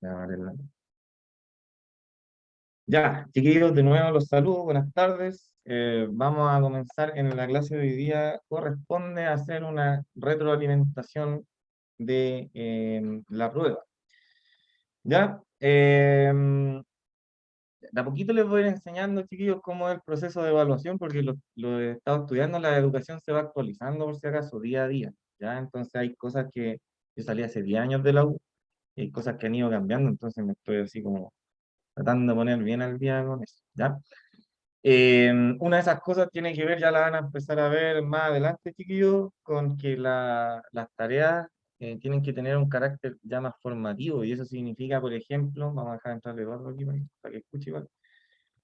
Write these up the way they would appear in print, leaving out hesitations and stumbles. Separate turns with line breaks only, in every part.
Ya, Varela. Ya, chiquillos, de nuevo los saludo, buenas tardes. Vamos a comenzar en la clase de hoy día. Corresponde hacer una retroalimentación de la prueba. Ya, de a poquito les voy a ir enseñando, chiquillos, cómo es el proceso de evaluación, porque lo he estado estudiando, la educación se va actualizando por si acaso, día a día. Ya, entonces hay cosas que yo salí hace 10 años de la U, y hay cosas que han ido cambiando, entonces me estoy así como tratando de poner bien al día con eso, ¿ya? Una de esas cosas tiene que ver, ya la van a empezar a ver más adelante, chiquillos, con que las tareas tienen que tener un carácter ya más formativo, y eso significa, por ejemplo, vamos a dejar entrar Eduardo aquí para que escuche igual,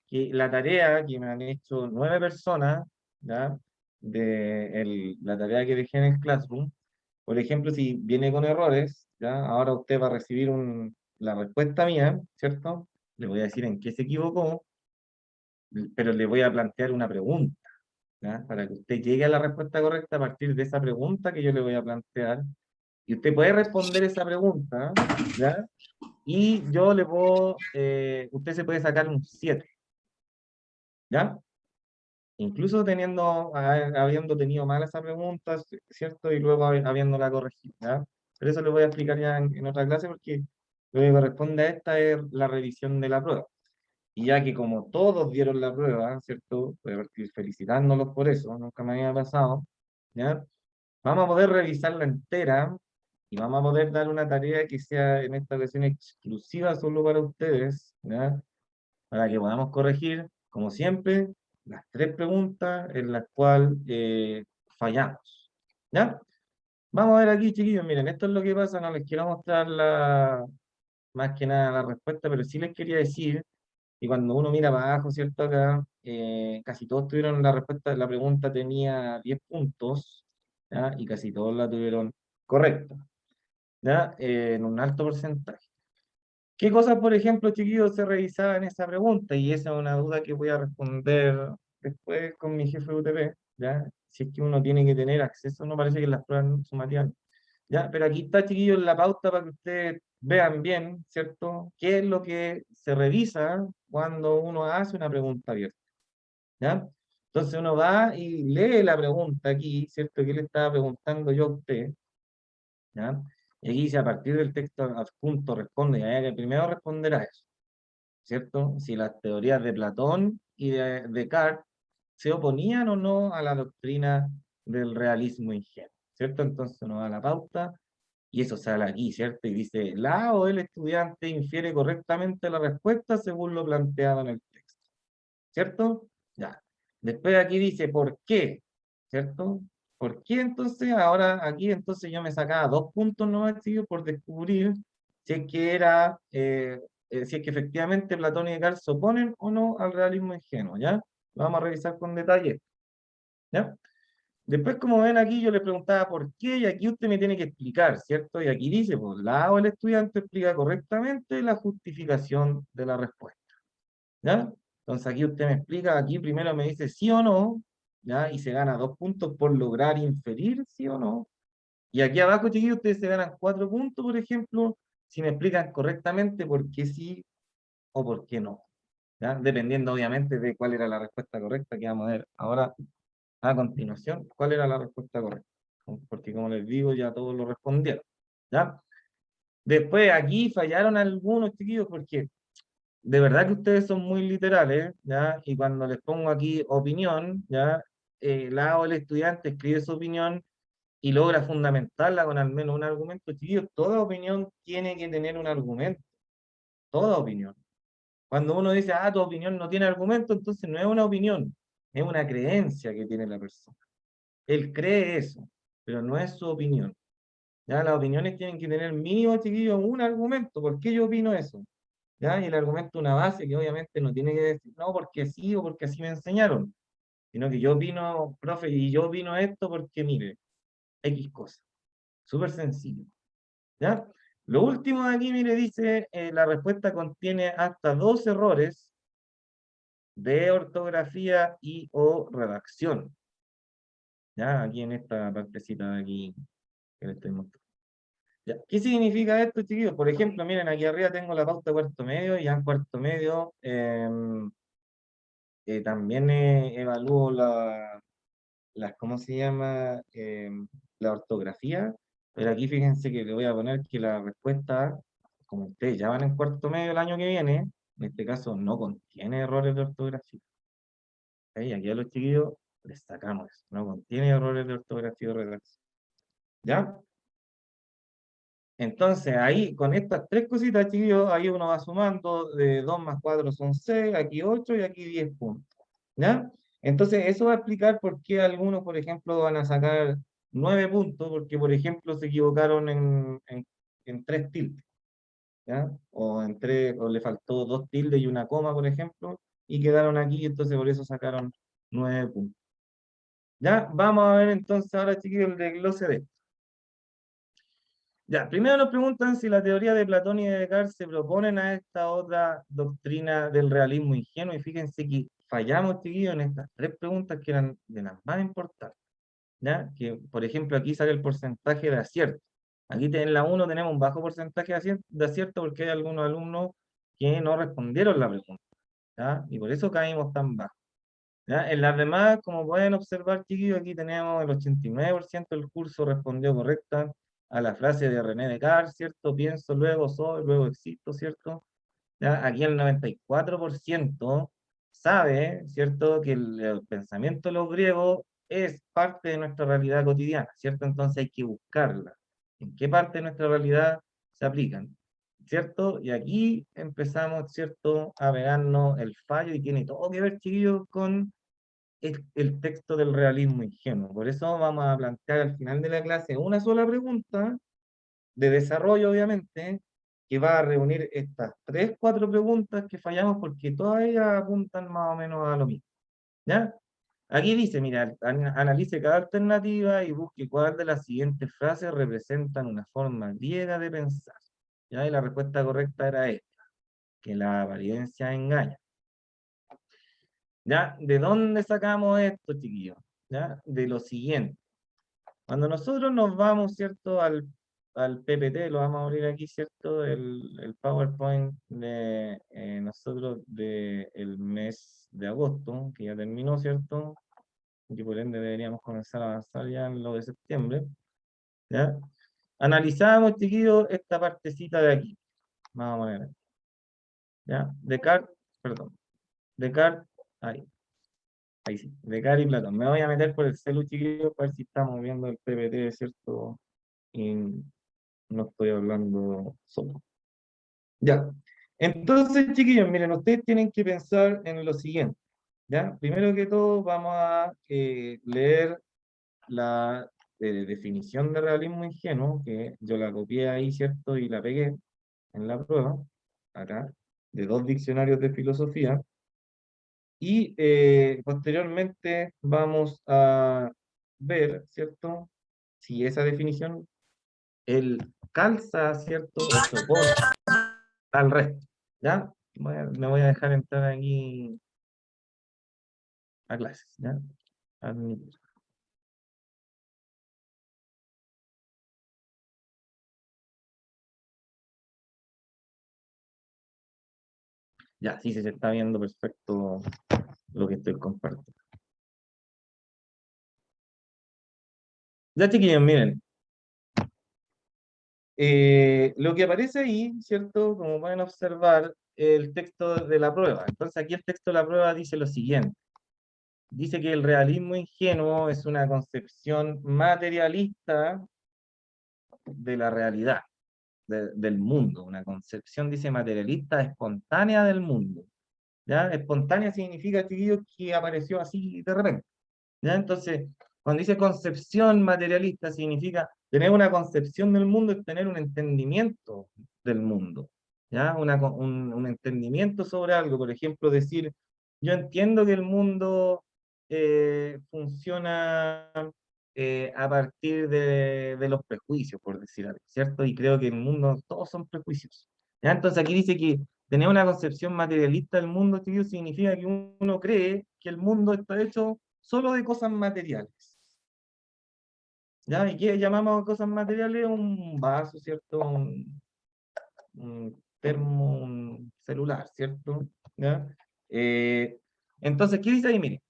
que la tarea que me han hecho 9 personas, ¿ya? La tarea que dejé en el Classroom, por ejemplo, si viene con errores, ¿ya? Ahora usted va a recibir la respuesta mía, ¿cierto? Le voy a decir en qué se equivocó, pero le voy a plantear una pregunta, ¿ya? Para que usted llegue a la respuesta correcta a partir de esa pregunta que yo le voy a plantear. Y usted puede responder esa pregunta, ¿ya? Y yo le puedo, usted se puede sacar un 7, ¿ya? Incluso habiendo tenido mal esa pregunta, ¿cierto? Y luego habiéndola corregido, ¿ya? Pero eso le voy a explicar ya en otra clase porque lo que corresponde a esta es la revisión de la prueba. Y ya que como todos dieron la prueba, ¿cierto? Voy a partir felicitándolos por eso, nunca me había pasado, ¿ya? Vamos a poder revisarla entera y vamos a poder dar una tarea que sea en esta ocasión exclusiva solo para ustedes, ¿ya? Para que podamos corregir, como siempre, las 3 preguntas en las cuales fallamos, ¿ya? Vamos a ver aquí, chiquillos, miren, esto es lo que pasa, no les quiero mostrar más que nada la respuesta, pero sí les quería decir. Y cuando uno mira para abajo, ¿cierto? Acá, casi todos tuvieron la respuesta, la pregunta tenía 10 puntos, ¿ya? Y casi todos la tuvieron correcta, ¿ya? En un alto porcentaje. ¿Qué cosas, por ejemplo, chiquillos, se revisaban en esa pregunta? Y esa es una duda que voy a responder después con mi jefe de UTP, ¿ya? Si es que uno tiene que tener acceso, no parece que las pruebas sumarían. ¿Ya? Pero aquí está, chiquillos, la pauta para que ustedes vean bien, ¿cierto? ¿Qué es lo que se revisa cuando uno hace una pregunta abierta? ¿Ya? Entonces uno va y lee la pregunta aquí, ¿cierto? Que le estaba preguntando yo a usted, ¿ya? Y aquí dice, a partir del texto adjunto responde, y hay que primero responder a eso, ¿cierto? Si las teorías de Platón y de Descartes se oponían o no a la doctrina del realismo ingenuo, ¿cierto? Entonces uno va a la pauta y eso sale aquí, ¿cierto? Y dice, la o el estudiante infiere correctamente la respuesta según lo planteado en el texto, ¿cierto? Ya. Después aquí dice, ¿por qué? ¿Cierto? ¿Por qué entonces? Ahora aquí entonces yo me sacaba 2 puntos nomás, tío, por descubrir si es que si es que efectivamente Platón y Descartes se oponen o no al realismo ingenuo, ¿ya? Lo vamos a revisar con detalle, ¿ya? Después, como ven aquí, yo le preguntaba por qué, y aquí usted me tiene que explicar, ¿cierto? Y aquí dice, pues, la o el estudiante explica correctamente la justificación de la respuesta, ¿ya? Entonces aquí usted me explica, aquí primero me dice sí o no, ¿ya? Y se gana 2 puntos por lograr inferir sí o no. Y aquí abajo, chiquillos, ustedes se ganan 4 puntos, por ejemplo, si me explican correctamente por qué sí o por qué no, ¿ya? Dependiendo, obviamente, de cuál era la respuesta correcta que vamos a ver ahora a continuación, cuál era la respuesta correcta. Porque como les digo, ya todos lo respondieron, ¿ya? Después aquí fallaron algunos, chiquillos, porque de verdad que ustedes son muy literales, ¿ya? Y cuando les pongo aquí opinión, ¿ya? La o el estudiante escribe su opinión y logra fundamentarla con al menos un argumento. Chiquillos, toda opinión tiene que tener un argumento, toda opinión. Cuando uno dice, tu opinión no tiene argumento, entonces no es una opinión, es una creencia que tiene la persona. Él cree eso, pero no es su opinión. ¿Ya? Las opiniones tienen que tener mínimo, chiquillos, un argumento. ¿Por qué yo opino eso? ¿Ya? Y el argumento una base que obviamente no tiene que decir, no, porque sí o porque así me enseñaron, sino que yo opino, profe, y yo opino esto porque, mire, X cosa. Súper sencillo. ¿Ya? Lo último de aquí, mire, dice, la respuesta contiene hasta 2 errores de ortografía y o redacción. ¿Ya? Aquí en esta partecita de aquí que le estoy mostrando. Ya, ¿qué significa esto, chiquillos? Por ejemplo, miren, aquí arriba tengo la pauta de cuarto medio, y ya en cuarto medio también evalúo ¿cómo se llama? La ortografía, pero aquí fíjense que le voy a poner que la respuesta, como ustedes ya van en cuarto medio el año que viene, en este caso no contiene errores de ortografía. ¿Ok? Aquí a los chiquillos les sacamos eso, no contiene errores de ortografía o redacción. ¿Ya? Entonces, ahí, con estas tres cositas, chiquillos, ahí uno va sumando, de 2 más 4 son 6, aquí 8 y aquí 10 puntos. ¿Ya? Entonces, eso va a explicar por qué algunos, por ejemplo, van a sacar 9 puntos, porque, por ejemplo, se equivocaron en 3 tildes, ¿ya? O le faltó 2 tildes y una coma, por ejemplo, y quedaron aquí, entonces por eso sacaron 9 puntos. ¿Ya? Vamos a ver entonces ahora, chiquillos, el desglose de esto. Ya, primero nos preguntan si la teoría de Platón y de Descartes se proponen a esta otra doctrina del realismo ingenuo, y fíjense que fallamos, chiquillos, en estas tres preguntas que eran de las más importantes, ¿ya? Que, por ejemplo, aquí sale el porcentaje de acierto. Aquí en la uno tenemos un bajo porcentaje de acierto porque hay algunos alumnos que no respondieron la pregunta, ¿ya? Y por eso caímos tan bajo. ¿Ya? En las demás, como pueden observar, chiquillos, aquí tenemos el 89% del curso respondió correcta a la frase de René Descartes, ¿cierto? Pienso, luego soy, luego existo, ¿cierto? ¿Ya? Aquí el 94% sabe, ¿cierto?, que el pensamiento de los griegos es parte de nuestra realidad cotidiana, ¿cierto? Entonces hay que buscarla. ¿En qué parte de nuestra realidad se aplican? ¿Cierto? Y aquí empezamos, ¿cierto?, a pegarnos el fallo, y tiene todo que ver, chiquillos, con el texto del realismo ingenuo. Por eso vamos a plantear al final de la clase una sola pregunta de desarrollo, obviamente, que va a reunir estas tres, cuatro preguntas que fallamos, porque todas ellas apuntan más o menos a lo mismo. ¿Ya? Aquí dice, mira, analice cada alternativa y busque cuál de las siguientes frases representan una forma griega de pensar. ¿Ya? Y la respuesta correcta era esta, que la apariencia engaña. ¿Ya? ¿De dónde sacamos esto, chiquillos? ¿Ya? De lo siguiente. Cuando nosotros nos vamos, ¿cierto?, al PPT, lo vamos a abrir aquí, ¿cierto? El PowerPoint de nosotros del mes de agosto, que ya terminó, ¿cierto? Y que por ende deberíamos comenzar a avanzar ya en lo de septiembre, ¿ya? Analizamos, chiquillos, esta partecita de aquí. Vamos a ver, ¿ya? Descartes, perdón, Descartes, ahí. Ahí sí, Descartes y Platón. Me voy a meter por el celu, chiquillos, para ver si estamos viendo el PPT, ¿cierto? Y no estoy hablando solo. Ya. Entonces, chiquillos, miren, ustedes tienen que pensar en lo siguiente. ¿Ya? Primero que todo, vamos a leer la definición de realismo ingenuo, que yo la copié ahí, ¿cierto? Y la pegué en la prueba, acá, de 2 diccionarios de filosofía. Y posteriormente vamos a ver, ¿cierto? Si esa definición él calza, ¿cierto? O se opone al resto. ¿Ya? Me voy a dejar entrar aquí a clases, ¿ya? Admitir. Ya, sí, se está viendo perfecto lo que estoy compartiendo. Ya, chiquillos, miren. Lo que aparece ahí, ¿cierto? Como pueden observar, el texto de la prueba. Entonces aquí el texto de la prueba dice lo siguiente. Dice que el realismo ingenuo es una concepción materialista de la realidad, del mundo, una concepción, dice, materialista espontánea del mundo. ¿Ya? Espontánea significa, chiquillos, que apareció así de repente. ¿Ya? Entonces, cuando dice concepción materialista, significa tener una concepción del mundo, es tener un entendimiento del mundo. ¿Ya? Un entendimiento sobre algo. Por ejemplo, decir, yo entiendo que el mundo funciona a partir de los prejuicios, por decir algo, ¿cierto? Y creo que el mundo, todos son prejuicios. ¿Ya? Entonces aquí dice que tener una concepción materialista del mundo, chiquillos, significa que uno cree que el mundo está hecho solo de cosas materiales. ¿Ya? ¿Y qué llamamos cosas materiales? Un vaso, ¿cierto? Un termo, un celular, ¿cierto? ¿Ya? Eh, entonces, ¿qué dice ahí? Mire,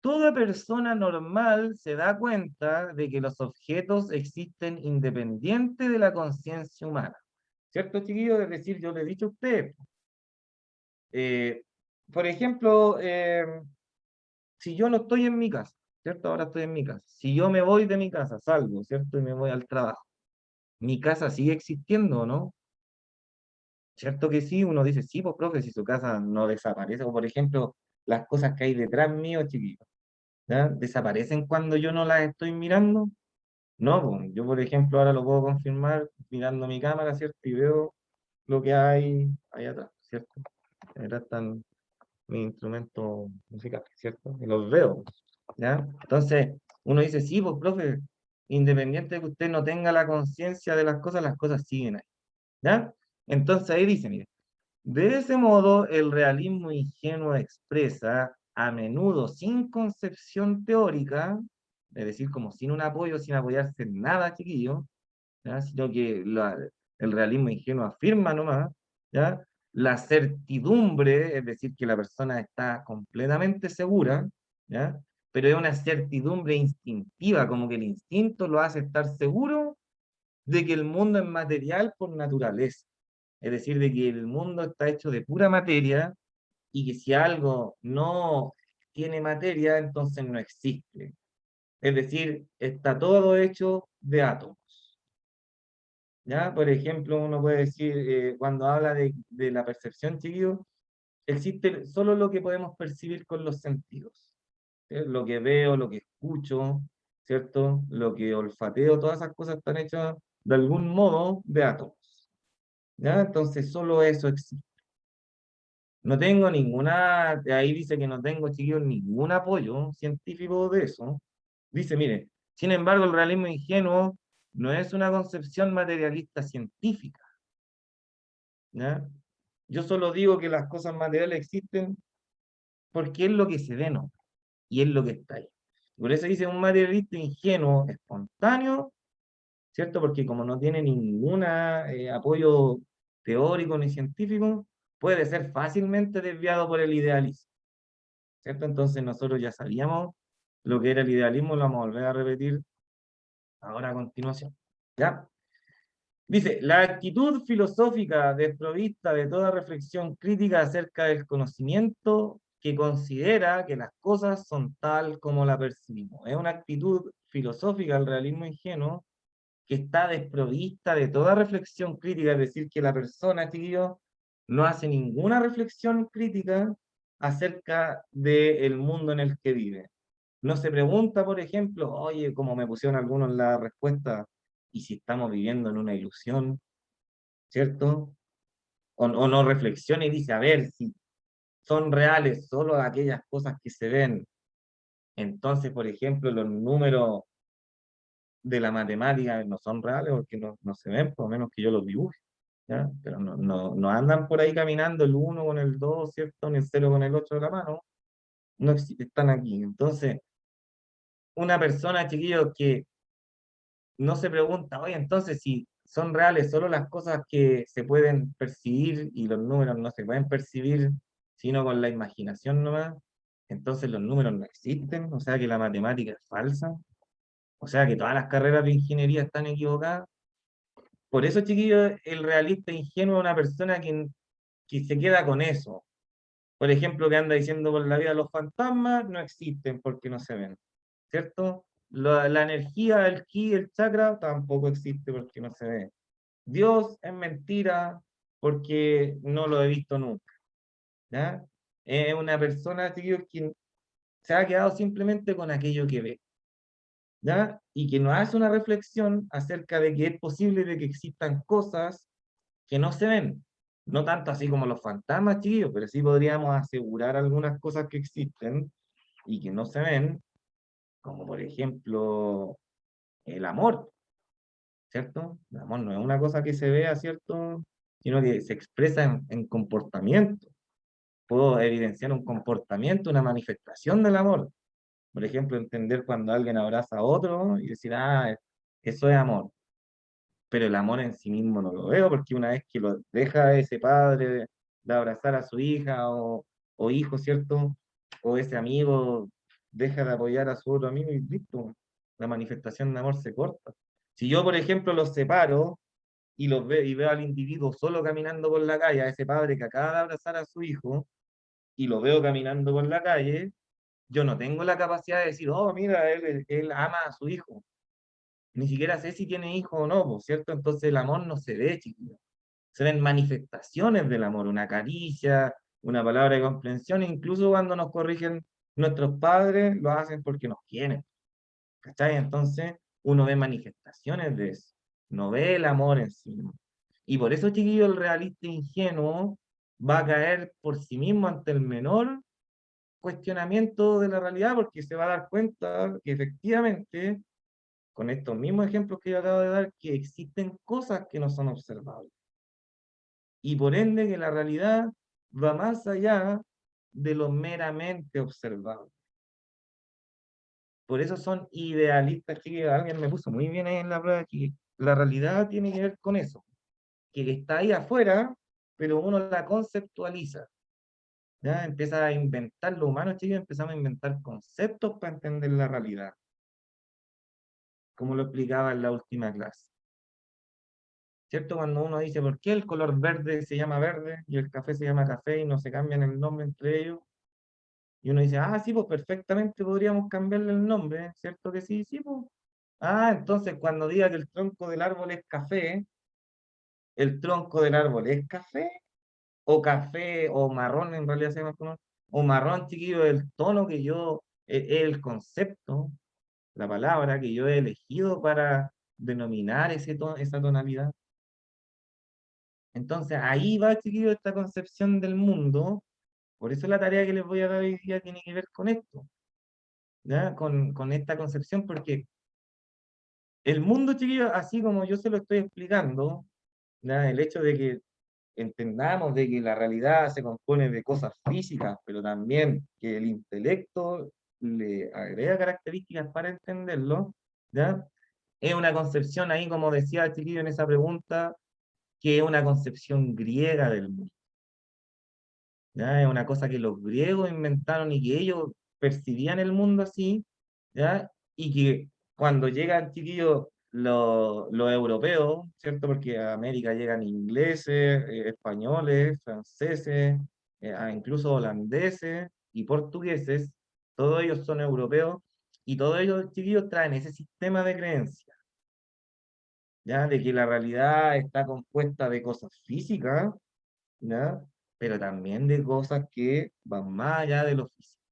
toda persona normal se da cuenta de que los objetos existen independiente de la conciencia humana. ¿Cierto, chiquillo? Es decir, yo le he dicho a usted, eh, por ejemplo, si yo no estoy en mi casa, ¿cierto? Ahora estoy en mi casa. Si yo me voy de mi casa, salgo, ¿cierto? Y me voy al trabajo. ¿Mi casa sigue existiendo o no? ¿Cierto que sí? Uno dice, sí, pues profe, si su casa no desaparece. O por ejemplo, las cosas que hay detrás mío, chiquillos, ¿ya? ¿Desaparecen cuando yo no las estoy mirando? No, pues, yo por ejemplo ahora lo puedo confirmar mirando mi cámara, ¿cierto? Y veo lo que hay ahí atrás, ¿cierto? Detrás están mis instrumentos musicales, ¿cierto? Y los veo, ¿ya? Entonces, uno dice, sí, pues profe, independiente de que usted no tenga la conciencia de las cosas siguen ahí, ¿ya? Entonces ahí dice, mire, de ese modo el realismo ingenuo expresa, a menudo sin concepción teórica, es decir, como sin un apoyo, sin apoyarse en nada, chiquillo, ¿ya? Sino que el realismo ingenuo afirma nomás, ¿ya? La certidumbre, es decir, que la persona está completamente segura, ¿ya? Pero es una certidumbre instintiva, como que el instinto lo hace estar seguro de que el mundo es material por naturaleza, es decir, de que el mundo está hecho de pura materia y que si algo no tiene materia, entonces no existe. Es decir, está todo hecho de átomos. ¿Ya? Por ejemplo, uno puede decir, cuando habla de la percepción, chiquillo, existe solo lo que podemos percibir con los sentidos. ¿Sí? Lo que veo, lo que escucho, ¿cierto? Lo que olfateo, todas esas cosas están hechas de algún modo de átomos. ¿Ya? Entonces, solo eso existe. No tengo ninguna, ahí dice que no tengo, chiquillos, ningún apoyo científico de eso. Dice, mire, sin embargo, el realismo ingenuo no es una concepción materialista científica, ¿ya? Yo solo digo que las cosas materiales existen porque es lo que se ve, ¿no? Y es lo que está ahí. Por eso dice un materialista ingenuo, espontáneo, ¿cierto? Porque como no tiene ningún apoyo teórico ni científico, puede ser fácilmente desviado por el idealismo, ¿cierto? Entonces nosotros ya sabíamos lo que era el idealismo, lo vamos a volver a repetir ahora a continuación, ¿ya? Dice, la actitud filosófica desprovista de toda reflexión crítica acerca del conocimiento que considera que las cosas son tal como la percibimos. Es una actitud filosófica, el realismo ingenuo, que está desprovista de toda reflexión crítica, es decir, que la persona, chiquillo, no hace ninguna reflexión crítica acerca del mundo en el que vive. No se pregunta, por ejemplo, oye, como me pusieron algunos en la respuesta, ¿y si estamos viviendo en una ilusión? ¿Cierto? O no reflexiona y dice, a ver, si son reales solo aquellas cosas que se ven, entonces, por ejemplo, los números de la matemática no son reales porque no se ven, por lo menos que yo los dibuje, ¿ya? Pero no andan por ahí caminando el uno con el 2, ¿cierto? Ni el cero con el 8 de la mano, no están aquí. Entonces, una persona, chiquillo, que no se pregunta, oye, entonces si son reales solo las cosas que se pueden percibir y los números no se pueden percibir sino con la imaginación nomás, entonces los números no existen, o sea que la matemática es falsa, o sea que todas las carreras de ingeniería están equivocadas. Por eso, chiquillos, el realista ingenuo es una persona que se queda con eso. Por ejemplo, que anda diciendo por la vida los fantasmas no existen porque no se ven, ¿cierto? La energía, el ki, el chakra tampoco existe porque no se ve. Dios es mentira porque no lo he visto nunca, ¿ya? Es una persona, chiquillos, que se ha quedado simplemente con aquello que ve, ¿ya? Y que no hace una reflexión acerca de que es posible de que existan cosas que no se ven. No tanto así como los fantasmas, chiquillos, pero sí podríamos asegurar algunas cosas que existen y que no se ven, como por ejemplo el amor, ¿cierto? El amor no es una cosa que se vea, ¿cierto? Sino que se expresa en comportamiento. Puedo evidenciar un comportamiento, una manifestación del amor. Por ejemplo, entender cuando alguien abraza a otro y decir, ah, Eso es amor. Pero el amor en sí mismo no lo veo, porque una vez que lo deja ese padre de abrazar a su hija o hijo, ¿cierto? O ese amigo deja de apoyar a su otro amigo y listo, la manifestación de amor se corta. Si yo, por ejemplo, los separo y los veo y veo al individuo solo caminando por la calle, a ese padre que acaba de abrazar a su hijo, y lo veo caminando por la calle, yo no tengo la capacidad de decir, oh, mira, él ama a su hijo. Ni siquiera sé si tiene hijo o no, po, ¿cierto? Entonces el amor no se ve, chiquillos. Se ven manifestaciones del amor, una caricia, una palabra de comprensión, incluso cuando nos corrigen nuestros padres, lo hacen porque nos quieren, ¿cachai? Entonces uno ve manifestaciones de eso, no ve el amor en sí mismo. Y por eso, chiquillo, el realista ingenuo va a caer por sí mismo ante el menor cuestionamiento de la realidad, porque se va a dar cuenta que efectivamente con estos mismos ejemplos que yo acabo de dar, que existen cosas que no son observables. Y por ende que la realidad va más allá de lo meramente observable. Por eso son idealistas, que alguien me puso muy bien ahí en la prueba, que la realidad tiene que ver con eso, que está ahí afuera, pero uno la conceptualiza. ¿Ya? Empieza a inventar, los humanos, chicos, empezamos a inventar conceptos para entender la realidad, como lo explicaba en la última clase. ¿Cierto? Cuando uno dice, ¿por qué el color verde se llama verde y el café se llama café y no se cambian el nombre entre ellos? Y uno dice, ah, sí, pues perfectamente podríamos cambiarle el nombre, ¿cierto que sí? Sí, pues. Ah, entonces cuando diga que el tronco del árbol es café, ¿el tronco del árbol es café? ¿O café o marrón en realidad se llama color? O marrón, chiquillo, el tono que yo, el concepto, la palabra que yo he elegido para denominar esa tonalidad. Entonces ahí va, chiquillo, esta concepción del mundo. Por eso la tarea que les voy a dar hoy día tiene que ver con esto, ¿ya? Con esta concepción, porque el mundo, chiquillo, así como yo se lo estoy explicando, ¿ya? El hecho de que entendamos de que la realidad se compone de cosas físicas, pero también que el intelecto le agrega características para entenderlo, ¿ya? Es una concepción ahí, como decía el chiquillo en esa pregunta, que es una concepción griega del mundo. ¿Ya? Es una cosa que los griegos inventaron y que ellos percibían el mundo así, ¿ya? Y que cuando llegan, chiquillos, los europeos, ¿cierto? Porque a América llegan ingleses, españoles, franceses, incluso holandeses y portugueses, todos ellos son europeos, y todos ellos, chiquillos, traen ese sistema de creencias, ¿ya? De que la realidad está compuesta de cosas físicas, ¿ya? Pero también de cosas que van más allá de lo físico,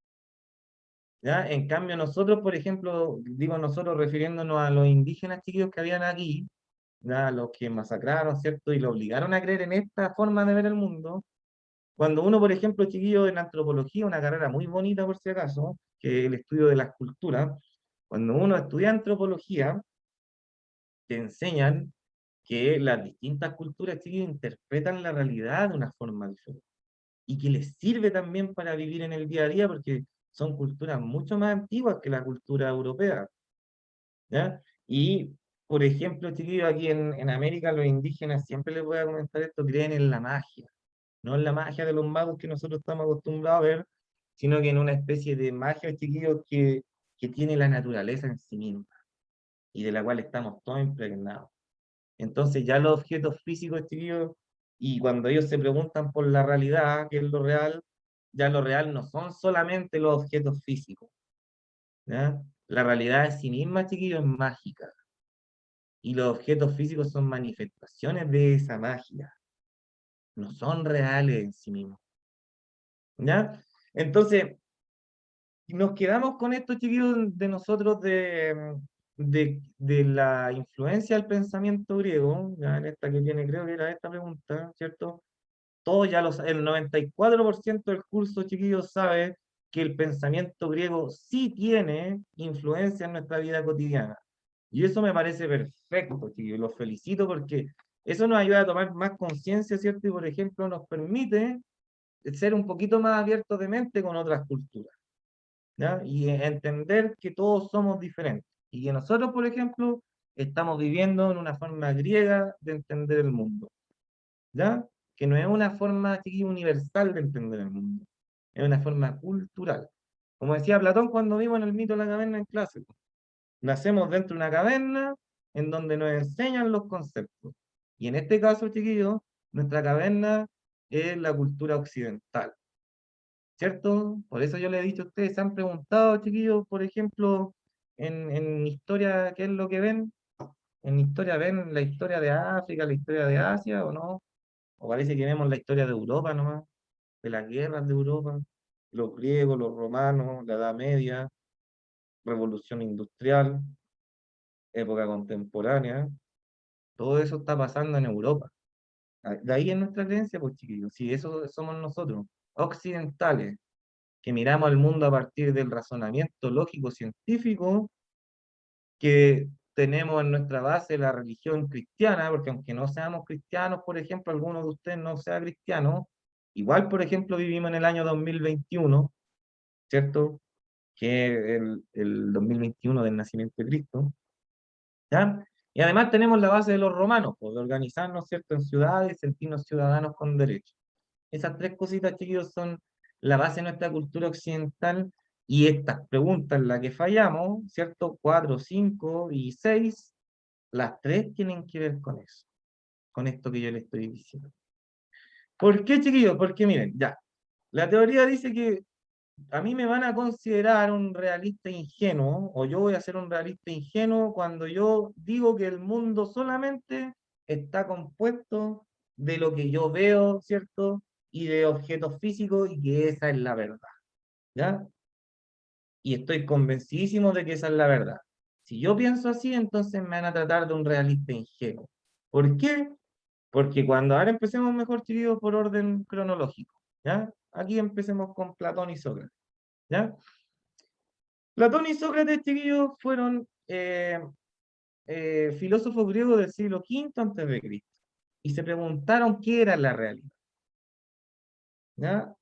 ¿ya? En cambio, nosotros, por ejemplo, digo nosotros refiriéndonos a los indígenas chiquillos que habían aquí, ¿ya? Los que masacraron, ¿cierto? Y lo obligaron a creer en esta forma de ver el mundo. Cuando uno, por ejemplo, chiquillo en antropología, una carrera muy bonita por si acaso, que es el estudio de las culturas, cuando uno estudia antropología, te enseñan que las distintas culturas, chiquillos, interpretan la realidad de una forma diferente y que les sirve también para vivir en el día a día porque son culturas mucho más antiguas que la cultura europea, ¿ya? Y, por ejemplo, chiquillos, aquí en América los indígenas, siempre les voy a comentar esto, creen en la magia, no en la magia de los magos que nosotros estamos acostumbrados a ver, sino que en una especie de magia, chiquillos, que tiene la naturaleza en sí misma y de la cual estamos todos impregnados. Entonces ya los objetos físicos, chiquillos, y cuando ellos se preguntan por la realidad, qué es lo real, ya lo real no son solamente los objetos físicos, ¿ya? La realidad en sí misma, chiquillos, es mágica, y los objetos físicos son manifestaciones de esa magia, no son reales en sí mismos, ¿ya? Entonces, nos quedamos con esto, chiquillos, de nosotros de la influencia del pensamiento griego, ya en esta que tiene, creo que era esta pregunta, ¿cierto? Todos ya el 94% del curso, chiquillos, sabe que el pensamiento griego sí tiene influencia en nuestra vida cotidiana. Y eso me parece perfecto, chiquillos. Los felicito porque eso nos ayuda a tomar más conciencia, ¿cierto? Y, por ejemplo, nos permite ser un poquito más abiertos de mente con otras culturas, ¿ya? Y entender que todos somos diferentes. Y que nosotros, por ejemplo, estamos viviendo en una forma griega de entender el mundo, ¿ya? Que no es una forma así universal de entender el mundo, es una forma cultural. Como decía Platón cuando vimos en el mito de la caverna en clase, nacemos dentro de una caverna en donde nos enseñan los conceptos. Y en este caso, chiquillos, nuestra caverna es la cultura occidental, ¿cierto? Por eso yo le he dicho a ustedes, se han preguntado, chiquillos, por ejemplo, en historia, ¿qué es lo que ven? En historia ven la historia de África, la historia de Asia, ¿o no? O parece que vemos la historia de Europa nomás, de las guerras de Europa, los griegos, los romanos, la Edad Media, Revolución Industrial, época contemporánea, todo eso está pasando en Europa. De ahí es nuestra creencia, pues chiquillos, si eso somos nosotros, occidentales, que miramos al mundo a partir del razonamiento lógico científico, que tenemos en nuestra base la religión cristiana, porque aunque no seamos cristianos, por ejemplo, alguno de ustedes no sea cristiano, igual, por ejemplo, vivimos en el año 2021, ¿cierto? Que es el 2021 del nacimiento de Cristo, ¿ya? Y además tenemos la base de los romanos, pues, de organizarnos, ¿cierto?, en ciudades y sentirnos ciudadanos con derechos. Esas tres cositas, chiquillos, son la base de nuestra cultura occidental y estas preguntas en las que fallamos, ¿cierto? 4, 5 y 6, las tres tienen que ver con eso, con esto que yo les estoy diciendo. ¿Por qué, chiquillos? Porque miren, ya, la teoría dice que a mí me van a considerar un realista ingenuo, o yo voy a ser un realista ingenuo cuando yo digo que el mundo solamente está compuesto de lo que yo veo, ¿cierto? Y de objetos físicos, y que esa es la verdad, ¿ya? Y estoy convencidísimo de que esa es la verdad. Si yo pienso así, entonces me van a tratar de un realista ingenuo. ¿Por qué? Porque cuando ahora empecemos mejor, chiquillos, por orden cronológico, ¿ya? Aquí empecemos con Platón y Sócrates, ¿ya? Platón y Sócrates, chiquillos, fueron filósofos griegos del siglo V antes de Cristo y se preguntaron qué era la realidad, ¿ya?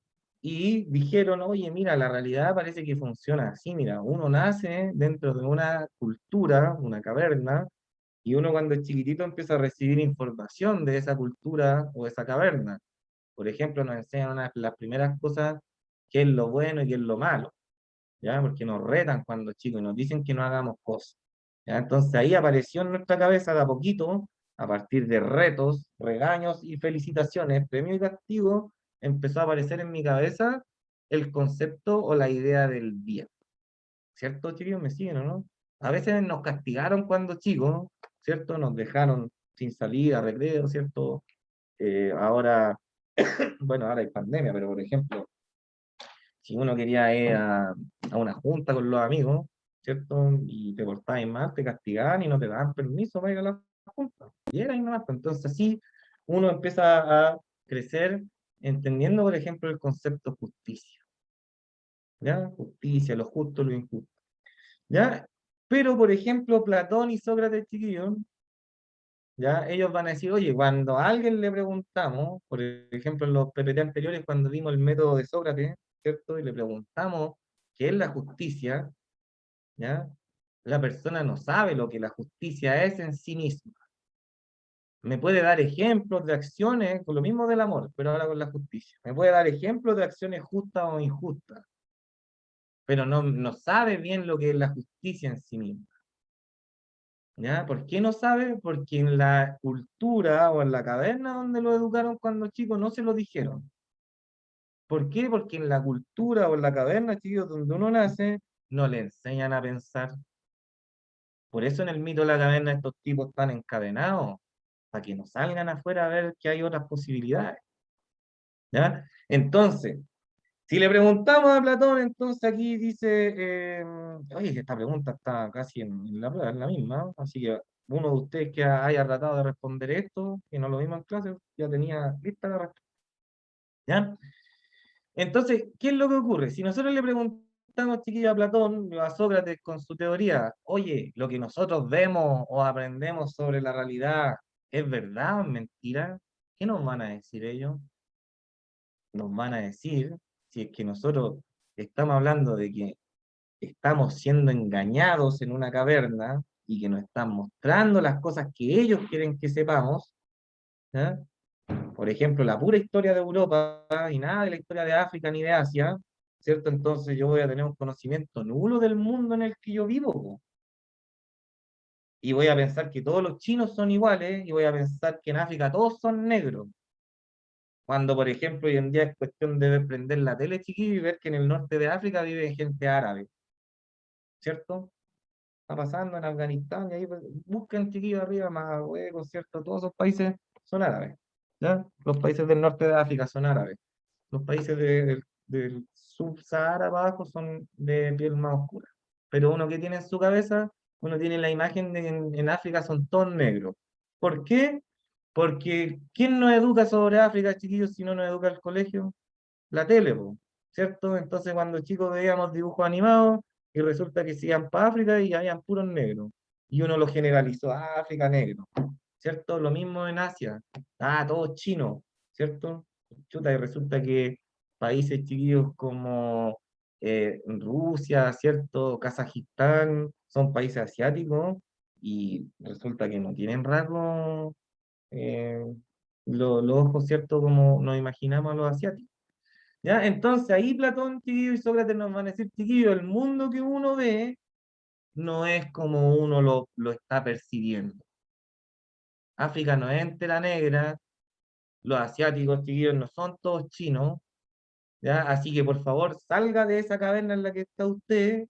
Y dijeron, oye, mira, la realidad parece que funciona así, mira, uno nace dentro de una cultura, una caverna, y uno cuando es chiquitito empieza a recibir información de esa cultura o esa caverna. Por ejemplo, nos enseñan las primeras cosas, qué es lo bueno y qué es lo malo, ¿ya? Porque nos retan cuando chicos y nos dicen que no hagamos cosas, ¿ya? Entonces ahí apareció en nuestra cabeza de a poquito, a partir de retos, regaños y felicitaciones, premio y castigo, empezó a aparecer en mi cabeza el concepto o la idea del bien. ¿Cierto, chicos? ¿Me siguen o no? A veces nos castigaron cuando chicos, ¿cierto? Nos dejaron sin salir a recreo, ¿cierto? Ahora, bueno, ahora hay pandemia, pero por ejemplo, si uno quería ir a una junta con los amigos, ¿cierto? Y te portabas mal, te castigaban y no te daban permiso para ir a la junta. Y era ahí nomás, pues. Entonces así uno empieza a crecer entendiendo, por ejemplo, el concepto justicia, ¿ya? Justicia, lo justo, lo injusto, ¿ya? Pero, por ejemplo, Platón y Sócrates, chiquillos, ¿ya? Ellos van a decir, oye, cuando a alguien le preguntamos, por ejemplo, en los PPT anteriores, cuando vimos el método de Sócrates, ¿cierto? Y le preguntamos qué es la justicia, ¿ya? La persona no sabe lo que la justicia es en sí misma. Me puede dar ejemplos de acciones, con lo mismo del amor, pero ahora con la justicia. Me puede dar ejemplos de acciones justas o injustas, pero no sabe bien lo que es la justicia en sí misma. ¿Ya? ¿Por qué no sabe? Porque en la cultura o en la caverna donde lo educaron cuando chico no se lo dijeron. ¿Por qué? Porque en la cultura o en la caverna, chicos, donde uno nace, no le enseñan a pensar. Por eso en el mito de la caverna estos tipos están encadenados, para que no salgan afuera a ver que hay otras posibilidades. ¿Ya? Entonces, si le preguntamos a Platón, entonces aquí dice, oye, esta pregunta está casi en la prueba, es la misma, ¿no? Así que uno de ustedes que haya tratado de responder esto, que no lo vimos en clase, ya tenía lista la respuesta, ¿ya? Entonces, ¿qué es lo que ocurre? Si nosotros le preguntamos, chiquillo, a Platón, a Sócrates con su teoría, oye, lo que nosotros vemos o aprendemos sobre la realidad, ¿es verdad o es mentira? ¿Qué nos van a decir ellos? Nos van a decir, si es que nosotros estamos hablando de que estamos siendo engañados en una caverna, y que nos están mostrando las cosas que ellos quieren que sepamos, ¿ya? Por ejemplo, la pura historia de Europa y nada de la historia de África ni de Asia, ¿cierto? Entonces yo voy a tener un conocimiento nulo del mundo en el que yo vivo, po. Y voy a pensar que todos los chinos son iguales y voy a pensar que en África todos son negros. Cuando, por ejemplo, hoy en día es cuestión de prender la tele, chiquillo, y ver que en el norte de África vive gente árabe, ¿cierto? Está pasando en Afganistán, y ahí pues, busquen, chiquillos, arriba, Marruecos, ¿cierto? Todos esos países son árabes, ¿ya? Los países del norte de África son árabes. Los países del sub-Sahara abajo son de piel más oscura. Pero uno que tiene en su cabeza, uno tiene la imagen de en África son todos negros. ¿Por qué? Porque ¿quién nos educa sobre África, chiquillos, si no nos educa el colegio? La tele, po, ¿cierto? Entonces cuando chicos veíamos dibujos animados y resulta que se iban para África y habían puros negros. Y uno lo generalizó, África negro, ¿cierto? Lo mismo en Asia, todos chinos, ¿cierto? Chuta, y resulta que países chiquillos como Rusia, ¿cierto? Kazajistán, son países asiáticos y resulta que no tienen rasgos, eh, los ojos, ¿cierto? Como nos imaginamos a los asiáticos. ¿Ya? Entonces ahí Platón, chiquillo, y Sócrates nos van a decir, chiquillo, el mundo que uno ve no es como uno lo está percibiendo. África no es entera negra, los asiáticos, chiquillos, no son todos chinos, ¿ya? Así que por favor salga de esa caverna en la que está usted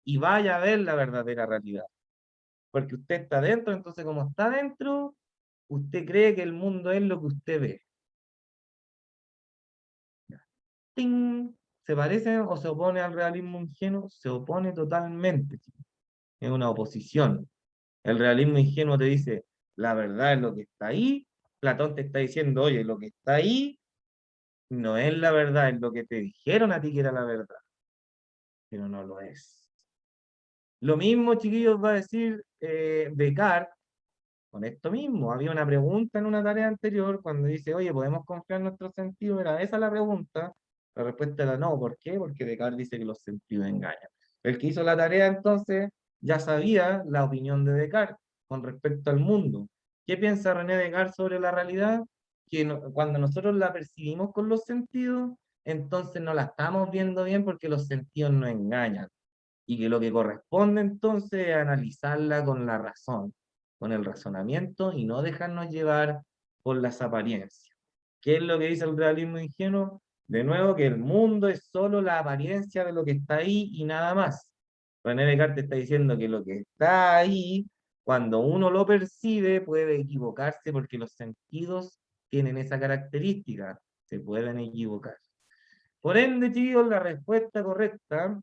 y vaya a ver la verdadera realidad. Porque usted está dentro, entonces como está dentro, usted cree que el mundo es lo que usted ve. ¡Ting! ¿Se parece o se opone al realismo ingenuo? Se opone totalmente, chiquillos. Es una oposición. El realismo ingenuo te dice, la verdad es lo que está ahí. Platón te está diciendo, oye, lo que está ahí no es la verdad, es lo que te dijeron a ti que era la verdad, pero no lo es. Lo mismo, chiquillos, va a decir Descartes con esto mismo. Había una pregunta en una tarea anterior cuando dice, oye, ¿podemos confiar en nuestros sentidos? Era esa la pregunta. La respuesta era no. ¿Por qué? Porque Descartes dice que los sentidos engañan. El que hizo la tarea entonces ya sabía la opinión de Descartes con respecto al mundo. ¿Qué piensa René Descartes sobre la realidad? Que cuando nosotros la percibimos con los sentidos, entonces no la estamos viendo bien porque los sentidos nos engañan y que lo que corresponde entonces es analizarla con la razón, con el razonamiento y no dejarnos llevar por las apariencias. ¿Qué es lo que dice el realismo ingenuo? De nuevo, que el mundo es solo la apariencia de lo que está ahí y nada más. René Descartes está diciendo que lo que está ahí, cuando uno lo percibe, puede equivocarse porque los sentidos tienen esa característica, se pueden equivocar. Por ende, chicos, la respuesta correcta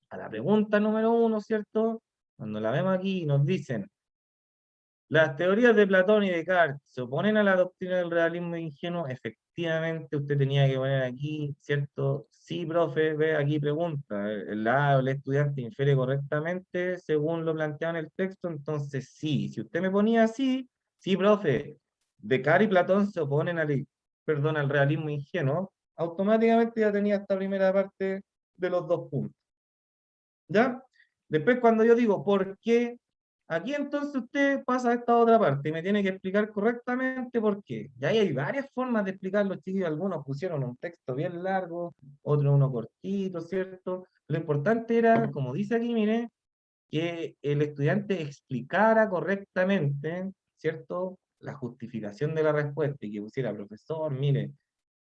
a la pregunta número uno, ¿cierto? Cuando la vemos aquí, nos dicen, las teorías de Platón y Descartes se oponen a la doctrina del realismo ingenuo. Efectivamente, usted tenía que poner aquí, ¿cierto? Sí, profe, ve aquí pregunta. El estudiante infiere correctamente según lo planteado en el texto, entonces sí. Si usted me ponía así, sí, profe, Descartes y Platón se oponen perdón, al realismo ingenuo, automáticamente ya tenía esta primera parte de los dos puntos. ¿Ya? Después cuando yo digo, ¿por qué? Aquí entonces usted pasa a esta otra parte y me tiene que explicar correctamente por qué. Y ahí hay varias formas de explicarlo, chiquillos. Algunos pusieron un texto bien largo, otros uno cortito, ¿cierto? Lo importante era, como dice aquí, mire, que el estudiante explicara correctamente, ¿cierto? La justificación de la respuesta y que pusiera, profesor, mire,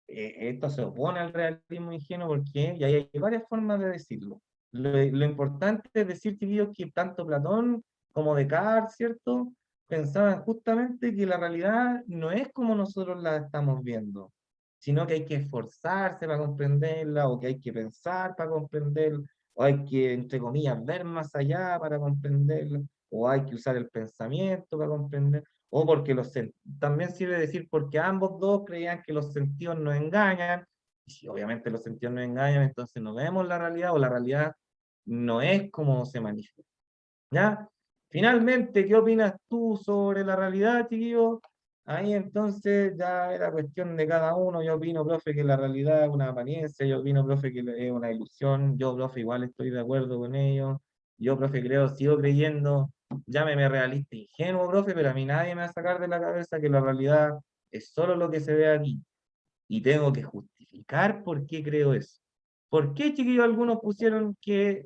esto se opone al realismo ingenuo porque, y ahí hay varias formas de decirlo. Lo importante es decir, chiquillos, que tanto Platón como Descartes, ¿cierto? Pensaban justamente que la realidad no es como nosotros la estamos viendo, sino que hay que esforzarse para comprenderla, o que hay que pensar para comprenderla, o hay que, entre comillas, ver más allá para comprenderla, o hay que usar el pensamiento para comprender, o porque también sirve decir porque ambos dos creían que los sentidos nos engañan, y si obviamente los sentidos nos engañan, entonces no vemos la realidad, o la realidad no es como se manifiesta. ¿Ya? Finalmente, ¿qué opinas tú sobre la realidad, chiquillo? Ahí entonces ya era cuestión de cada uno. Yo opino, profe, que la realidad es una apariencia. Yo opino, profe, que es una ilusión. Yo, profe, igual estoy de acuerdo con ellos. Yo, profe, sigo creyendo, llámeme realista ingenuo, profe, pero a mí nadie me va a sacar de la cabeza que la realidad es solo lo que se ve aquí. Y tengo que justificar por qué creo eso. ¿Por qué, chiquillos, algunos pusieron que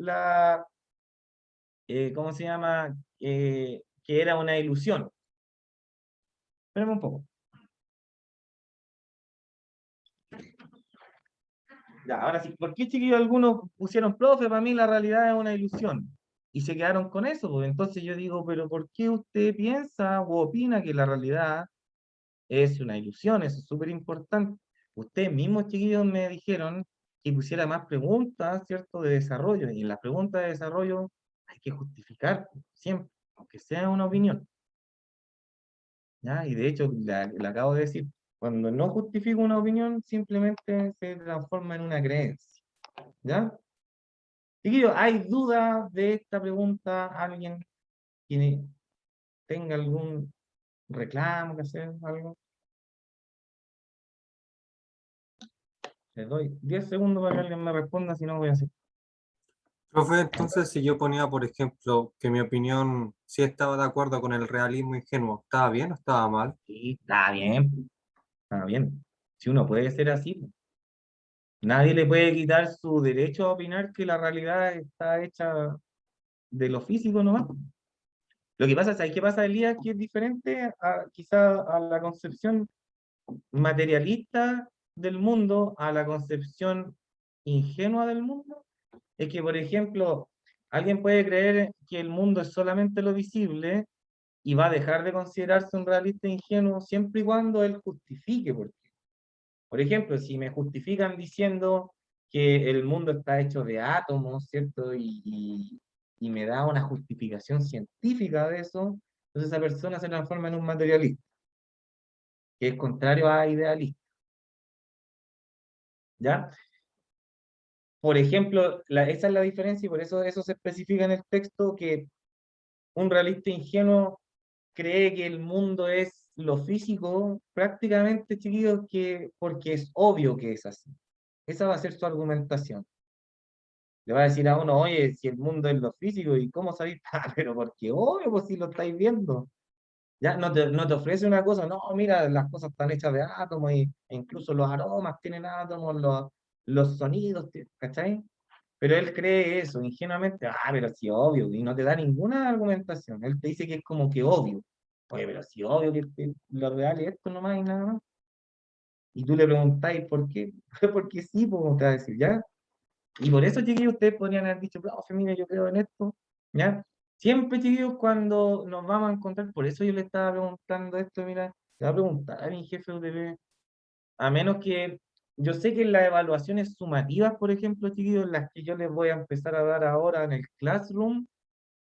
¿cómo se llama? Que era una ilusión. Espérame un poco. Ya, ahora sí, ¿por qué, chiquillos, algunos pusieron, profe, para mí la realidad es una ilusión? Y se quedaron con eso, pues. Entonces yo digo, pero ¿por qué usted piensa o opina que la realidad es una ilusión? Eso es súper importante. Ustedes mismos, chiquillos, me dijeron que pusiera más preguntas, ¿cierto?, de desarrollo. Y en las preguntas de desarrollo hay que justificar siempre, aunque sea una opinión. ¿Ya? Y de hecho, le acabo de decir, cuando no justifico una opinión, simplemente se transforma en una creencia. ¿Ya? Chiquillos, ¿hay duda de esta pregunta? ¿Alguien que tenga algún reclamo que hacer? ¿Algo? Les doy 10 segundos para que alguien me responda, si no voy a hacer.
Profe, entonces si yo ponía, por ejemplo, que mi opinión sí estaba de acuerdo con el realismo ingenuo, ¿estaba bien o estaba mal?
Sí, está bien, está bien. Si uno puede ser así, pues. Nadie le puede quitar su derecho a opinar que la realidad está hecha de lo físico nomás. Lo que pasa, ¿sabes qué pasa, Elías? Que es diferente quizá a la concepción materialista del mundo, a la concepción ingenua del mundo. Es que, por ejemplo, alguien puede creer que el mundo es solamente lo visible y va a dejar de considerarse un realista ingenuo siempre y cuando él justifique. Por ejemplo, si me justifican diciendo que el mundo está hecho de átomos, ¿cierto? Y me da una justificación científica de eso, entonces esa persona se transforma en un materialista, que es contrario a idealista, ¿ya? Por ejemplo, esa es la diferencia y por eso se especifica en el texto que un realista ingenuo cree que el mundo es lo físico, prácticamente, chiquillos, que porque es obvio que es así. Esa va a ser su argumentación. Le va a decir a uno, oye, si el mundo es lo físico, ¿y cómo sabéis? Ah, pero porque obvio, pues si lo estáis viendo. Ya no te ofrece una cosa, no, mira, las cosas están hechas de átomos e incluso los aromas tienen átomos, los sonidos, ¿cachai? Pero él cree eso, ingenuamente, ah, pero sí, obvio, y no te da ninguna argumentación. Él te dice que es como que obvio. Oye, pero sí, obvio que lo real es esto nomás y nada más. Y tú le preguntáis por qué, porque sí, pues te va a decir, ya. Y por eso, chiquillos, ustedes podrían haber dicho, profe, mire, yo creo en esto, ¿ya? Siempre, chiquillos, cuando nos vamos a encontrar, por eso yo le estaba preguntando esto, mira, le voy a preguntar a mi jefe de UTP, a menos que, yo sé que en las evaluaciones sumativas, por ejemplo, chiquillos, las que yo les voy a empezar a dar ahora en el Classroom,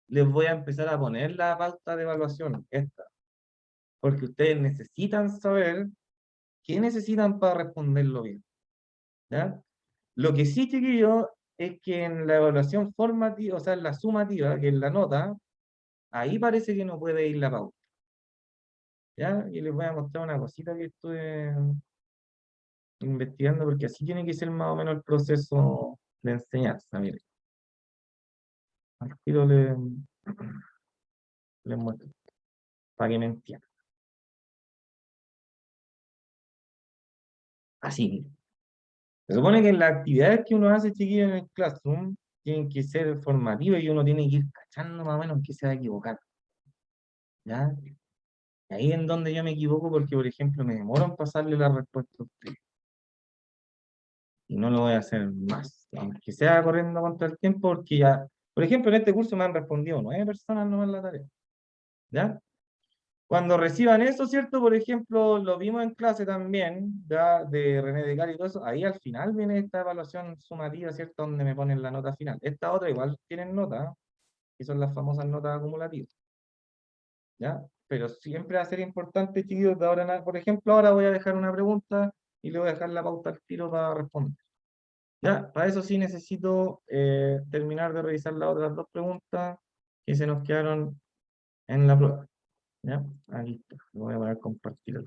les voy a empezar a poner la pauta de evaluación, esta, porque ustedes necesitan saber qué necesitan para responderlo bien, ¿ya? Lo que sí, chiquillo, es que en la evaluación formativa, o sea, en la sumativa, que es la nota, ahí parece que no puede ir la pauta. ¿Ya? Y les voy a mostrar una cosita que estuve investigando, porque así tiene que ser más o menos el proceso de enseñanza. Miren, al tiro les muestro, para que me entiendan. Así, miren. Se supone que las actividades que uno hace, chiquillo, en el Classroom, tienen que ser formativas y uno tiene que ir cachando más o menos en qué se va a equivocar. ¿Ya? Ahí en donde yo me equivoco porque, por ejemplo, me demoro en pasarle la respuesta a usted. Y no lo voy a hacer más, aunque sea corriendo contra el tiempo, porque ya, por ejemplo, en este curso me han respondido 9 personas nomás la tarea. ¿Ya? Cuando reciban eso, ¿cierto? Por ejemplo, lo vimos en clase también, ya, de René de Cari y todo eso, ahí al final viene esta evaluación sumativa, ¿cierto? Donde me ponen la nota final. Esta otra igual tienen nota, que son las famosas notas acumulativas. ¿Ya? Pero siempre va a ser importante, chiquillos, de ahora en por ejemplo, ahora voy a dejar una pregunta y le voy a dejar la pauta al tiro para responder. Ya, para eso sí necesito terminar de revisar las otras dos preguntas que se nos quedaron en la prueba. ¿Ya? Aquí está. Lo voy a poner a compartir.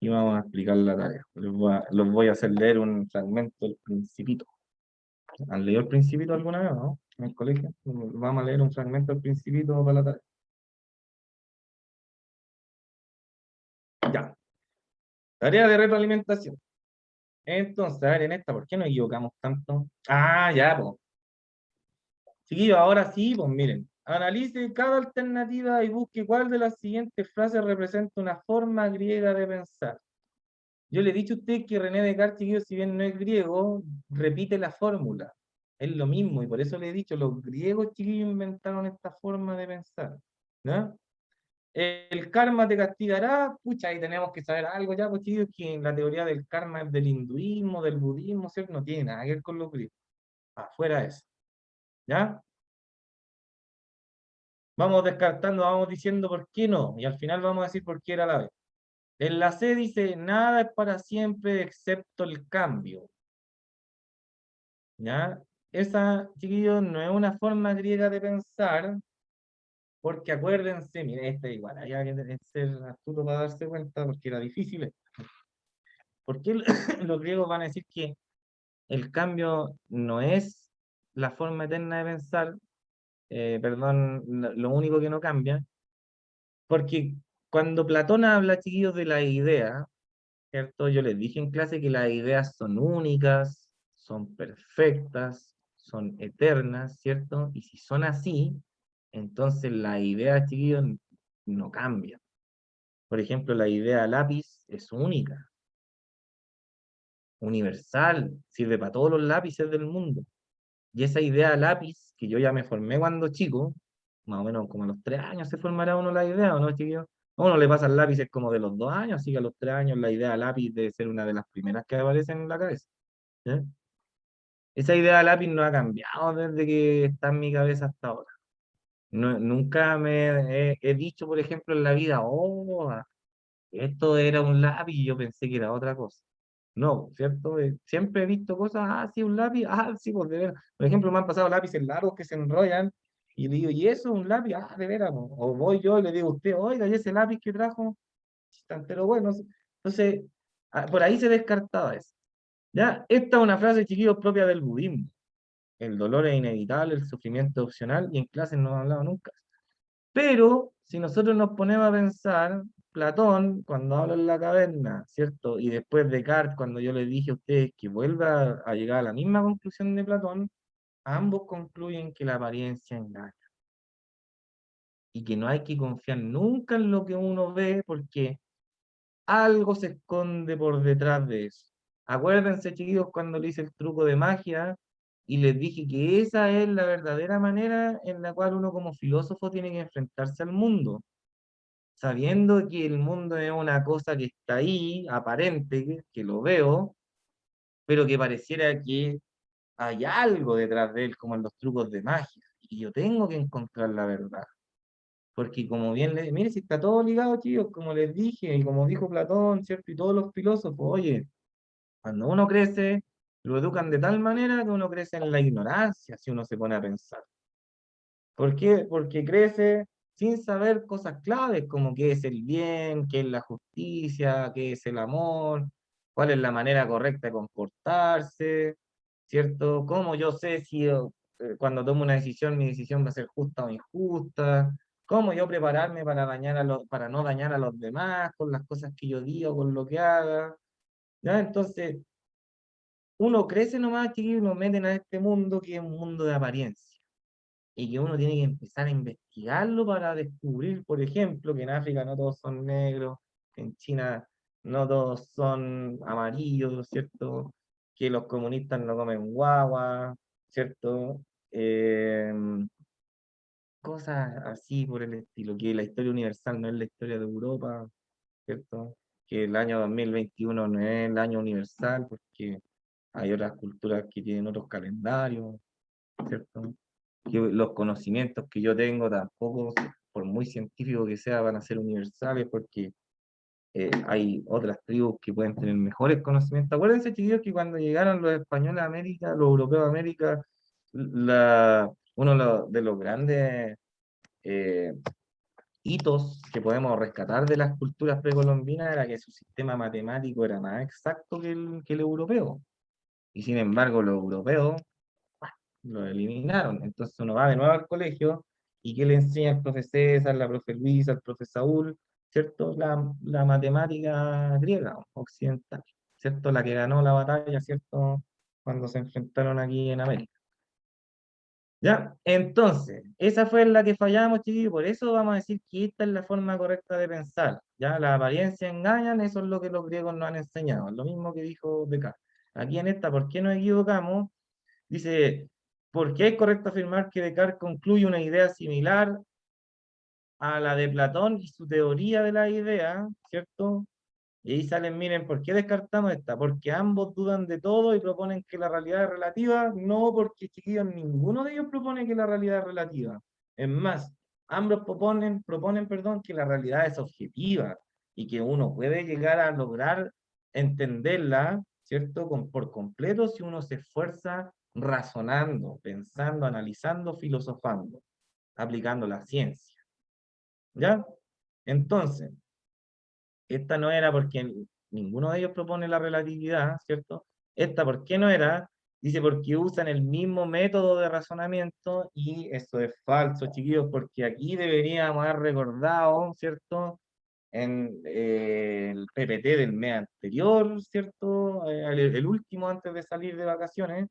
y vamos a explicar la tarea. Los voy a hacer leer un fragmento del Principito. ¿Han leído el Principito alguna vez, no? En el colegio. Vamos a leer un fragmento del Principito para la tarea. Ya. Tarea de retroalimentación. Entonces, a ver, en esta, ¿por qué nos equivocamos tanto? Ah, ya, pues. Chiquillos, ahora sí, pues miren. Analice cada alternativa y busque cuál de las siguientes frases representa una forma griega de pensar. Yo le he dicho a usted que René Descartes, chiquillos, si bien no es griego, repite la fórmula. Es lo mismo, y por eso le he dicho, los griegos, chiquillos, inventaron esta forma de pensar. ¿No? El karma te castigará, pucha, ahí tenemos que saber algo ya, pues chicos, que la teoría del karma es del hinduismo, del budismo, ¿cierto? No tiene nada que ver con los griegos. Afuera eso, ¿ya? Vamos descartando, vamos diciendo por qué no, y al final vamos a decir por qué era la vez. En la C dice, nada es para siempre excepto el cambio, ¿ya? Esa, chiquillos, no es una forma griega de pensar, porque acuérdense, miren, esta igual, hay que ser astuto para darse cuenta, porque era difícil. ¿Por qué los griegos van a decir que el cambio no es la forma eterna de pensar, perdón, lo único que no cambia? Porque cuando Platón habla, chiquillos, de la idea, ¿cierto? Yo les dije en clase que las ideas son únicas, son perfectas, son eternas, ¿cierto? Y si son así, entonces la idea, chiquillos, no cambia. Por ejemplo, la idea lápiz es única, universal, sirve para todos los lápices del mundo. Y esa idea lápiz, que yo ya me formé cuando chico, más o menos como a los 3 años se formará uno la idea, ¿o no, chiquillos? A uno le pasan lápices como de los 2 años, así que a los 3 años la idea lápiz debe ser una de las primeras que aparecen en la cabeza. ¿Eh? Esa idea lápiz no ha cambiado desde que está en mi cabeza hasta ahora. Nunca he dicho, por ejemplo, en la vida, oh, esto era un lápiz y yo pensé que era otra cosa. No, ¿cierto? Siempre he visto cosas, ah, sí, un lápiz, ah, sí, pues de veras. Por ejemplo, me han pasado lápices largos que se enrollan y le digo, ¿y eso es un lápiz? Ah, de veras, po. O voy yo y le digo a usted, oiga, ¿y ese lápiz que trajo? Está entero bueno. Entonces, por ahí se descartaba eso. ¿Ya? Esta es una frase, chiquillos, propia del budismo. El dolor es inevitable, el sufrimiento es opcional, y en clases no he hablado nunca. Pero si nosotros nos ponemos a pensar, Platón, cuando habla en la caverna, ¿cierto? Y después Descartes, cuando yo les dije a ustedes que vuelva a llegar a la misma conclusión de Platón, ambos concluyen que la apariencia engaña y que no hay que confiar nunca en lo que uno ve porque algo se esconde por detrás de eso. Acuérdense, chiquillos, cuando le hice el truco de magia y les dije que esa es la verdadera manera en la cual uno como filósofo tiene que enfrentarse al mundo, sabiendo que el mundo es una cosa que está ahí, aparente, que lo veo, pero que pareciera que hay algo detrás de él, como en los trucos de magia, y yo tengo que encontrar la verdad. Porque como bien les, mire, si está todo ligado, chicos, como les dije, y como dijo Platón, ¿cierto? Y todos los filósofos, oye, cuando uno crece, lo educan de tal manera que uno crece en la ignorancia, si uno se pone a pensar. ¿Por qué? Porque crece sin saber cosas claves como qué es el bien, qué es la justicia, qué es el amor, cuál es la manera correcta de comportarse, ¿cierto? ¿Cómo yo sé si cuando tomo una decisión, mi decisión va a ser justa o injusta? ¿Cómo yo prepararme para para no dañar a los demás con las cosas que yo digo, con lo que haga? ¿Ya? Entonces, uno crece nomás, chiquillos, y nos meten a este mundo que es un mundo de apariencia y que uno tiene que empezar a investigarlo para descubrir, por ejemplo, que en África no todos son negros, que en China no todos son amarillos, ¿cierto? Que los comunistas no comen guagua, ¿cierto? Eh, Cosas así por el estilo, que la historia universal no es la historia de Europa, ¿cierto? Que el año 2021 no es el año universal, porque hay otras culturas que tienen otros calendarios, ¿cierto? Que los conocimientos que yo tengo tampoco, por muy científico que sea, van a ser universales porque hay otras tribus que pueden tener mejores conocimientos. Acuérdense, chiquillos, que cuando llegaron los españoles a América, los europeos a América, uno de los grandes eh, hitos que podemos rescatar de las culturas precolombinas era que su sistema matemático era más exacto que el europeo. Y sin embargo, los europeos lo eliminaron. Entonces uno va de nuevo al colegio y ¿qué le enseña el profe César, la profe Luisa, el profe Saúl? ¿Cierto? La matemática griega, occidental, ¿cierto? La que ganó la batalla, ¿cierto? Cuando se enfrentaron aquí en América. ¿Ya? Entonces, esa fue la que fallamos, chiquillos, por eso vamos a decir que esta es la forma correcta de pensar. ¿Ya? La apariencia engañan, eso es lo que los griegos nos han enseñado, lo mismo que dijo Descartes. Aquí en esta, ¿por qué nos equivocamos? Dice, ¿por qué es correcto afirmar que Descartes concluye una idea similar a la de Platón y su teoría de la idea, ¿cierto? Y ahí salen, miren, ¿por qué descartamos esta? Porque ambos dudan de todo y proponen que la realidad es relativa. No, porque chiquillos, ninguno de ellos propone que la realidad es relativa. Es más, ambos perdón, que la realidad es objetiva y que uno puede llegar a lograr entenderla, ¿cierto? Por completo si uno se esfuerza razonando, pensando, analizando, filosofando, aplicando la ciencia. ¿Ya? Entonces, esta no era porque ninguno de ellos propone la relatividad, ¿cierto? Esta, ¿por qué no era? Dice porque usan el mismo método de razonamiento y eso es falso, chiquillos, porque aquí deberíamos haber recordado, ¿cierto? En el PPT del mes anterior, ¿cierto? El último antes de salir de vacaciones,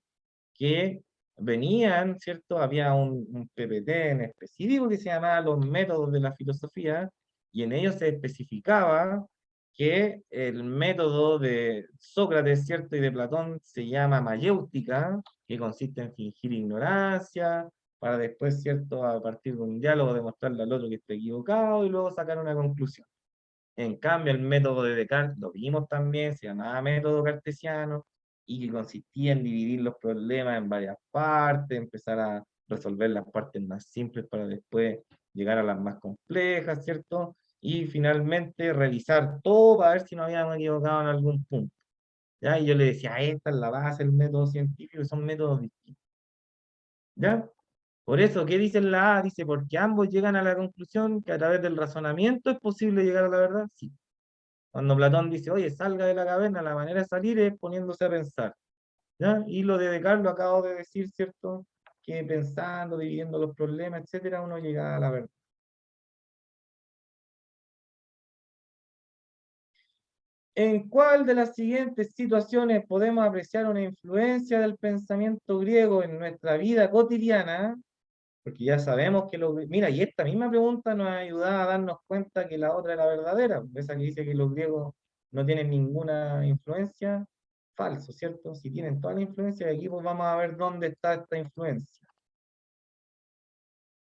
que venían, ¿cierto? Había un PPT en específico que se llamaba Los métodos de la filosofía, y en ellos se especificaba que el método de Sócrates, ¿cierto? Y de Platón se llama mayéutica, que consiste en fingir ignorancia, para después, ¿cierto? A partir de un diálogo demostrarle al otro que está equivocado y luego sacar una conclusión. En cambio, el método de Descartes, lo vimos también, se llamaba método cartesiano y que consistía en dividir los problemas en varias partes, empezar a resolver las partes más simples para después llegar a las más complejas, ¿cierto? Y finalmente revisar todo para ver si no habíamos equivocado en algún punto. ¿Ya? Y yo le decía, esta es la base del método científico, son métodos distintos. ¿Ya? Por eso, ¿qué dice la A? Dice, porque ambos llegan a la conclusión que a través del razonamiento es posible llegar a la verdad. Sí. Cuando Platón dice, oye, salga de la caverna, la manera de salir es poniéndose a pensar. ¿Ya? Y lo de Descartes lo acabo de decir, ¿cierto? Que pensando, dividiendo los problemas, etcétera, uno llega a la verdad. ¿En cuál de las siguientes situaciones podemos apreciar una influencia del pensamiento griego en nuestra vida cotidiana? Porque ya sabemos que Mira, y esta misma pregunta nos ayuda a darnos cuenta que la otra era verdadera, esa que dice que los griegos no tienen ninguna influencia, falso, ¿cierto? Si tienen toda la influencia, aquí pues vamos a ver dónde está esta influencia.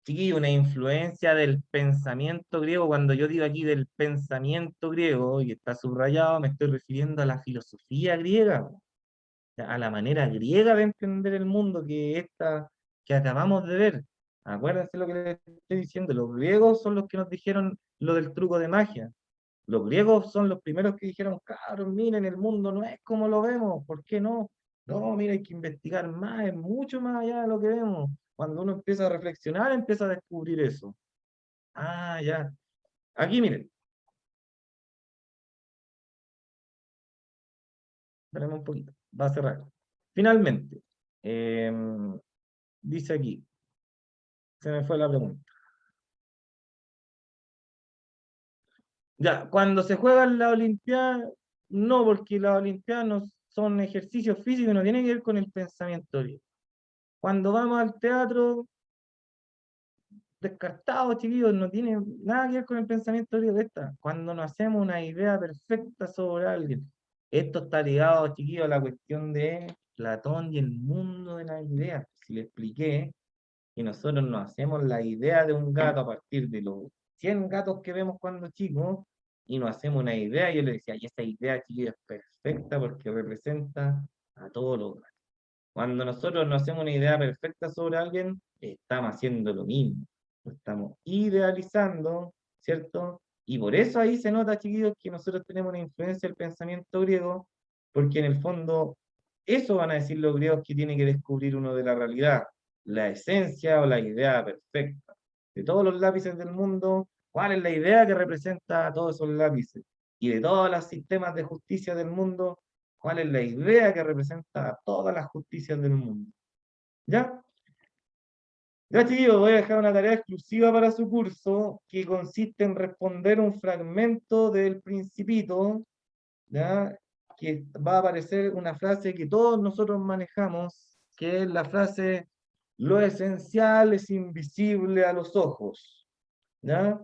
Sí, una influencia del pensamiento griego, cuando yo digo aquí del pensamiento griego, y está subrayado, me estoy refiriendo a la filosofía griega, a la manera griega de entender el mundo que acabamos de ver. Acuérdense lo que les estoy diciendo, los griegos son los que nos dijeron lo del truco de magia. Los griegos son los primeros que dijeron, cabros, miren, el mundo no es como lo vemos, ¿por qué no? No, mira, hay que investigar más, es mucho más allá de lo que vemos. Cuando uno empieza a reflexionar, empieza a descubrir eso. Ah, ya. Aquí, miren, esperemos un poquito, va a cerrar. Finalmente, dice aquí, se me fue la pregunta. Ya, cuando se juega en la Olimpiada, no, porque las Olimpiadas no son ejercicios físicos, no tienen que ver con el pensamiento libre. Cuando vamos al teatro, descartado, chiquillos, no tiene nada que ver con el pensamiento libre de esta. Cuando nos hacemos una idea perfecta sobre alguien, esto está ligado, chiquillos, a la cuestión de Platón y el mundo de las ideas. Si le expliqué que nosotros nos hacemos la idea de un gato a partir de los 100 gatos que vemos cuando chicos, y nos hacemos una idea, yo le decía, y esa idea, chiquillos, es perfecta porque representa a todos los gatos. Cuando nosotros nos hacemos una idea perfecta sobre alguien, estamos haciendo lo mismo. Lo estamos idealizando, ¿cierto? Y por eso ahí se nota, chiquillos, que nosotros tenemos una influencia del pensamiento griego, porque en el fondo eso van a decir los griegos que tiene que descubrir uno de la realidad, la esencia o la idea perfecta. De todos los lápices del mundo, ¿Cuál es la idea que representa todos esos lápices? Y de todos los sistemas de justicia del mundo, ¿cuál es la idea que representa todas las justicias del mundo? ¿Ya? Ya, chiquillos, voy a dejar una tarea exclusiva para su curso que consiste en responder un fragmento del Principito, ¿ya? Que va a aparecer una frase que todos nosotros manejamos, que es la frase, lo esencial es invisible a los ojos, ¿ya?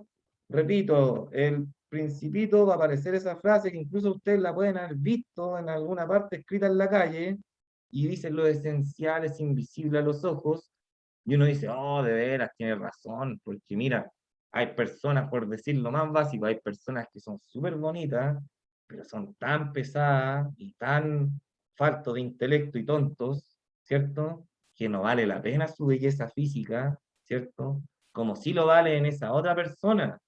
Repito, el Principito va a aparecer esa frase que incluso ustedes la pueden haber visto en alguna parte escrita en la calle, y dice, lo esencial es invisible a los ojos, y uno dice, oh, de veras, tiene razón, porque mira, hay personas, por decir lo más básico, hay personas que son súper bonitas, pero son tan pesadas y tan faltos de intelecto y tontos, ¿cierto? Que no vale la pena su belleza física, ¿cierto? Como si lo vale en esa otra persona,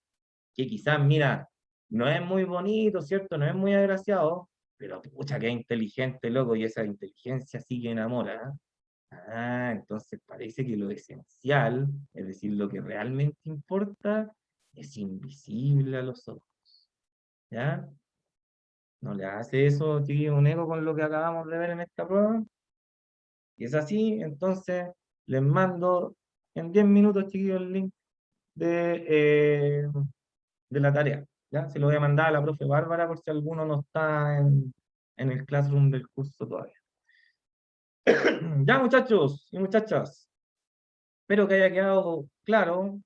que quizás, mira, no es muy bonito, ¿cierto? No es muy agraciado, pero pucha que es inteligente, loco, y esa inteligencia sí que enamora. Entonces parece que lo esencial, es decir, lo que realmente importa, es invisible a los ojos, ¿ya? ¿No le hace eso, chiquillo, un eco con lo que acabamos de ver en esta prueba? Y es así, entonces les mando en 10 minutos, chiquillos, el link de, de la tarea, ¿ya? Se lo voy a mandar a la profe Bárbara por si alguno no está en el classroom del curso todavía. Ya, muchachos y muchachas, espero que haya quedado claro